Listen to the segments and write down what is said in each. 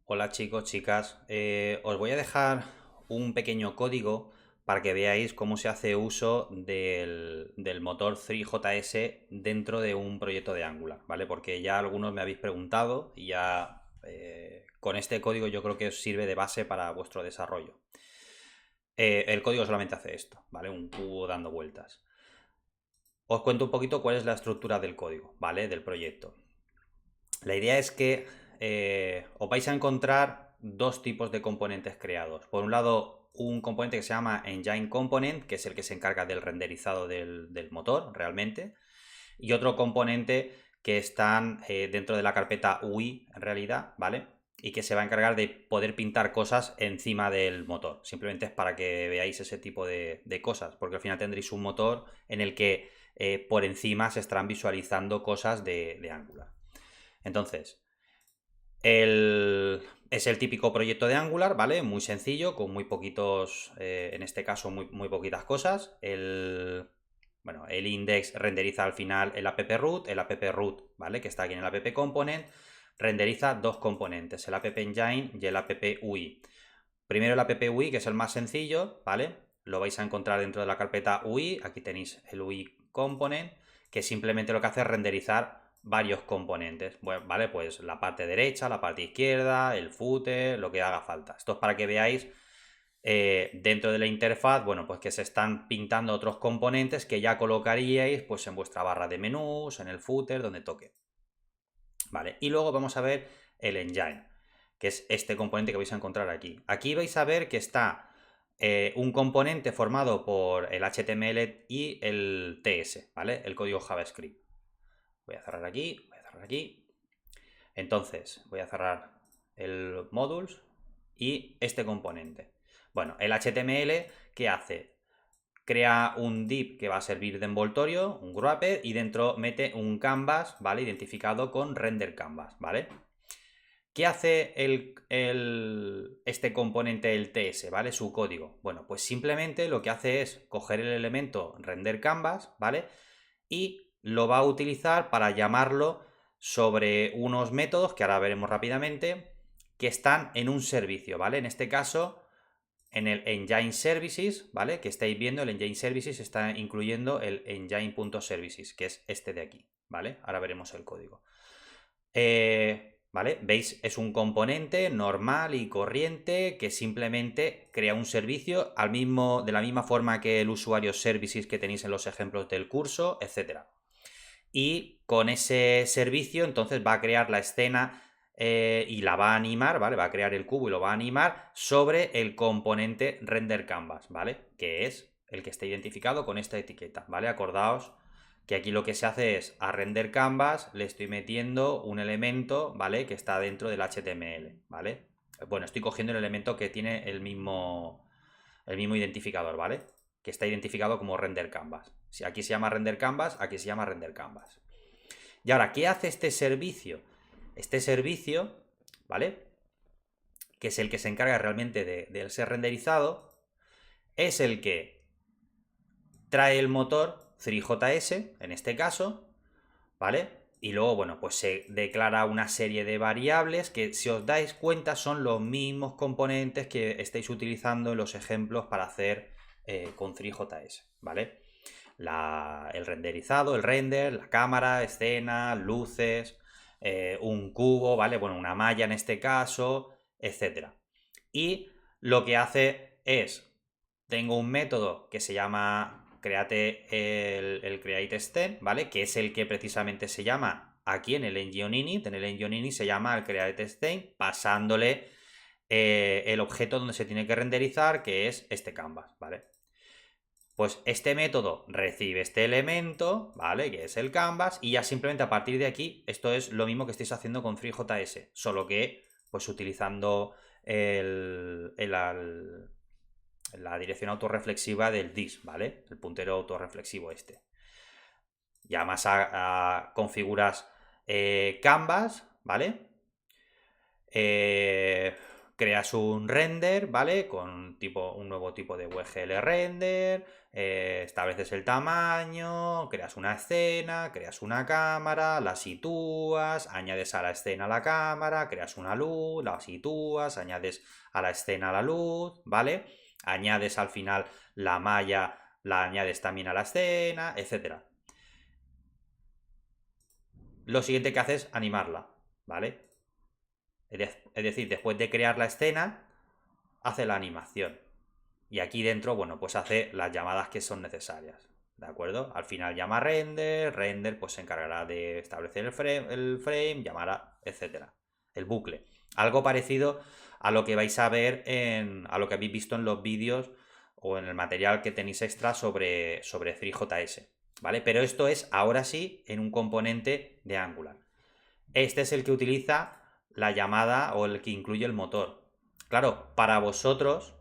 Hola chicos, chicas. Os voy a dejar un pequeño código para que veáis cómo se hace uso del motor 3JS dentro de un proyecto de Angular, ¿vale? Porque ya algunos me habéis preguntado y ya con este código yo creo que os sirve de base para vuestro desarrollo. El código solamente hace esto, ¿vale? Un cubo dando vueltas. Os cuento un poquito cuál es la estructura del código, ¿vale? Del proyecto. La idea es que os vais a encontrar dos tipos de componentes creados. Por un lado, un componente que se llama Engine Component, que es el que se encarga del renderizado del motor realmente, y otro componente que están dentro de la carpeta UI en realidad, ¿vale? Y que se va a encargar de poder pintar cosas encima del motor. Simplemente es para que veáis ese tipo de cosas, porque al final tendréis un motor en el que por encima se estarán visualizando cosas de Angular. Entonces, es el típico proyecto de Angular, ¿vale? Muy sencillo, con muy poquitos, en este caso, muy poquitas cosas. El index renderiza al final el app root, ¿vale? Que está aquí en el app component, renderiza dos componentes, el app engine y el app UI. Primero el app UI, que es el más sencillo, ¿vale? Lo vais a encontrar dentro de la carpeta UI, aquí tenéis el UI component, que simplemente lo que hace es renderizar varios componentes, bueno, ¿vale? Pues la parte derecha, la parte izquierda, el footer, lo que haga falta. Esto es para que veáis dentro de la interfaz, bueno, pues que se están pintando otros componentes que ya colocaríais pues en vuestra barra de menús, en el footer, donde toque. Vale, y luego vamos a ver el engine, que es este componente que vais a encontrar aquí. Aquí vais a ver que está un componente formado por el HTML y el TS, ¿vale? El código JavaScript. Voy a cerrar aquí, voy a cerrar aquí. Entonces, voy a cerrar el modules y este componente. Bueno, el HTML, ¿qué hace? Crea un div que va a servir de envoltorio, un wrapper, y dentro mete un canvas, ¿vale? Identificado con render canvas, ¿vale? ¿Qué hace este componente, el TS, ¿vale? Su código. Bueno, pues simplemente lo que hace es coger el elemento render canvas, ¿vale? Y lo va a utilizar para llamarlo sobre unos métodos que ahora veremos rápidamente que están en un servicio, ¿vale? En este caso, en el Engine Services, ¿vale? Que estáis viendo, el Engine Services está incluyendo el Engine.services, que es este de aquí, ¿vale? Ahora veremos el código. ¿Vale? ¿Veis? Es un componente normal y corriente que simplemente crea un servicio de la misma forma que el usuario services que tenéis en los ejemplos del curso, etcétera. Y con ese servicio entonces va a crear la escena y la va a animar, ¿vale? Va a crear el cubo y lo va a animar sobre el componente render canvas, ¿vale? Que es el que está identificado con esta etiqueta, ¿vale? Acordaos que aquí lo que se hace es a render canvas le estoy metiendo un elemento, ¿vale? Que está dentro del HTML, ¿vale? Bueno, estoy cogiendo el elemento que tiene el mismo identificador, ¿vale? Que está identificado como render canvas. Si aquí se llama render canvas, aquí se llama render canvas. Y ahora, ¿qué hace este servicio? Este servicio, ¿vale? Que es el que se encarga realmente de ser renderizado, es el que trae el motor 3JS, en este caso, ¿vale? Y luego, bueno, pues se declara una serie de variables que, si os dais cuenta, son los mismos componentes que estáis utilizando en los ejemplos para hacer con 3JS, ¿vale? El renderizado, el render, la cámara, escena, luces, un cubo, ¿vale? Bueno, una malla en este caso, etcétera. Y lo que hace es, tengo un método que se llama create el create stem, ¿vale? Que es el que precisamente se llama aquí en el engine init. En el engine init se llama el create stem, pasándole el objeto donde se tiene que renderizar, que es este canvas, ¿vale? Pues este método recibe este elemento, ¿vale? Que es el canvas, y ya simplemente a partir de aquí, esto es lo mismo que estáis haciendo con FreeJS, solo que pues utilizando la dirección autorreflexiva del dis, ¿vale? El puntero autorreflexivo este. Ya más configuras canvas, ¿vale? creas un render, ¿vale? Con un nuevo tipo de WGL render, estableces el tamaño, creas una escena, creas una cámara, la sitúas, añades a la escena la cámara, creas una luz, la sitúas, añades a la escena la luz, ¿vale? Añades al final la malla, la añades también a la escena, etc. Lo siguiente que haces es animarla, ¿vale? Es decir, después de crear la escena, hace la animación. Y aquí dentro, bueno, pues hace las llamadas que son necesarias. ¿De acuerdo? Al final llama render pues se encargará de establecer el frame, llamará, etcétera. El bucle. Algo parecido a lo que vais a ver a lo que habéis visto en los vídeos o en el material que tenéis extra sobre 3JS. ¿Vale? Pero esto es ahora sí en un componente de Angular. Este es el que utiliza la llamada o el que incluye el motor. Claro, para vosotros,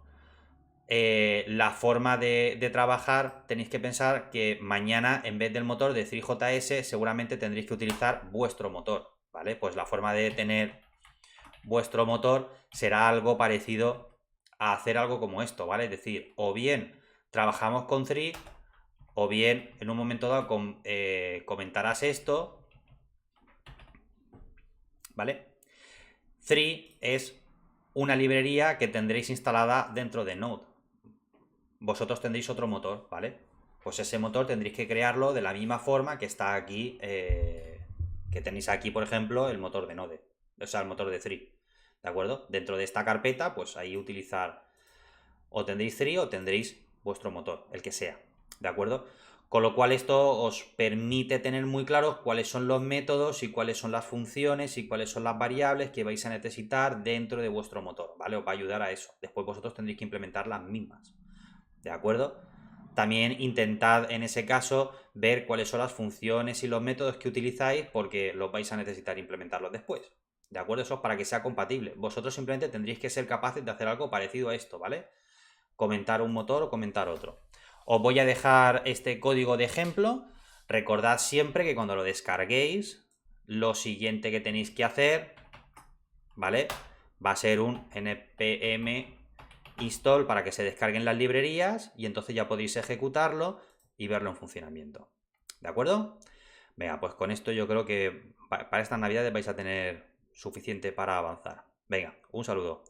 la forma de trabajar, tenéis que pensar que mañana, en vez del motor de 3JS, seguramente tendréis que utilizar vuestro motor, ¿vale? Pues la forma de tener vuestro motor será algo parecido a hacer algo como esto, ¿vale? Es decir, o bien trabajamos con 3, o bien en un momento dado comentarás esto, ¿vale? 3 es una librería que tendréis instalada dentro de Node. Vosotros tendréis otro motor, ¿vale? Pues ese motor tendréis que crearlo de la misma forma que está aquí, que tenéis aquí, por ejemplo, el motor de Node, o sea, el motor de 3, ¿de acuerdo? Dentro de esta carpeta, pues ahí utilizar, o tendréis 3 o tendréis vuestro motor, el que sea, ¿de acuerdo? Con lo cual esto os permite tener muy claros cuáles son los métodos y cuáles son las funciones y cuáles son las variables que vais a necesitar dentro de vuestro motor, ¿vale? Os va a ayudar a eso. Después vosotros tendréis que implementar las mismas, ¿de acuerdo? También intentad en ese caso ver cuáles son las funciones y los métodos que utilizáis porque los vais a necesitar implementarlos después, ¿de acuerdo? Eso es para que sea compatible. Vosotros simplemente tendréis que ser capaces de hacer algo parecido a esto, ¿vale? Comentar un motor o comentar otro. Os voy a dejar este código de ejemplo. Recordad siempre que cuando lo descarguéis, lo siguiente que tenéis que hacer, ¿vale? Va a ser un npm install para que se descarguen las librerías y entonces ya podéis ejecutarlo y verlo en funcionamiento. ¿De acuerdo? Venga, pues con esto yo creo que para estas navidades vais a tener suficiente para avanzar. Venga, un saludo.